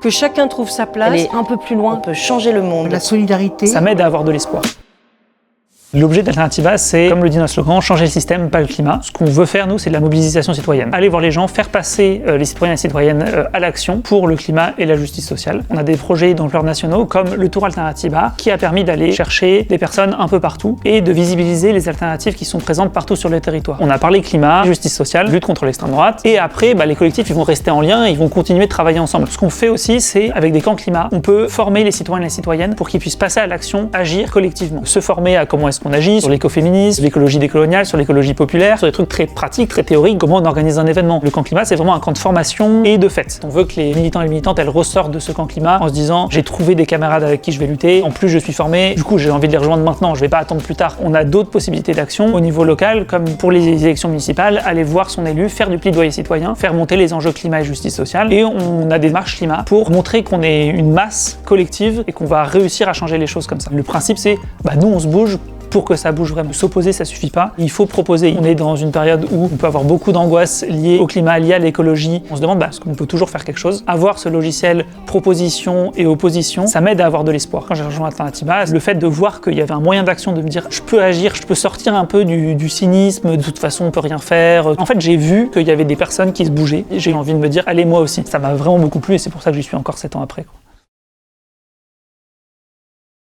Que chacun trouve sa place. Aller un peu plus loin, on peut changer le monde. La solidarité. Ça m'aide à avoir de l'espoir. L'objet d'Alternativa, c'est, comme le dit notre slogan, changer le système, pas le climat. Ce qu'on veut faire, nous, c'est de la mobilisation citoyenne. Aller voir les gens, faire passer les citoyens et citoyennes à l'action pour le climat et la justice sociale. On a des projets d'ampleur nationaux comme le Tour Alternativa, qui a permis d'aller chercher des personnes un peu partout et de visibiliser les alternatives qui sont présentes partout sur le territoire. On a parlé climat, justice sociale, lutte contre l'extrême droite, et après, les collectifs, ils vont rester en lien, ils vont continuer de travailler ensemble. Ce qu'on fait aussi, c'est, avec des camps climat, on peut former les citoyens et les citoyennes pour qu'ils puissent passer à l'action, agir collectivement. Se former à comment est-ce qu'on agit sur l'écoféminisme, l'écologie décoloniale, sur l'écologie populaire, sur des trucs très pratiques, très théoriques, comment on organise un événement. Le camp climat, c'est vraiment un camp de formation et de fête. On veut que les militants et les militantes, elles ressortent de ce camp climat en se disant j'ai trouvé des camarades avec qui je vais lutter, en plus je suis formé, du coup j'ai envie de les rejoindre maintenant, je vais pas attendre plus tard. On a d'autres possibilités d'action au niveau local, comme pour les élections municipales, aller voir son élu, faire du plaidoyer citoyen, faire monter les enjeux climat et justice sociale, et on a des marches climat pour montrer qu'on est une masse collective et qu'on va réussir à changer les choses comme ça. Le principe c'est, nous on se bouge pour que ça bouge vraiment. S'opposer, ça suffit pas. Il faut proposer. On est dans une période où on peut avoir beaucoup d'angoisse liées au climat, liées à l'écologie. On se demande, est-ce qu'on peut toujours faire quelque chose? Avoir ce logiciel proposition et opposition, ça m'aide à avoir de l'espoir. Quand j'ai rejoint Alternativa, le fait de voir qu'il y avait un moyen d'action, de me dire, je peux agir, je peux sortir un peu du cynisme, de toute façon, on peut rien faire. En fait, j'ai vu qu'il y avait des personnes qui se bougeaient. J'ai eu envie de me dire, allez, moi aussi. Ça m'a vraiment beaucoup plu et c'est pour ça que j'y suis encore 7 ans après.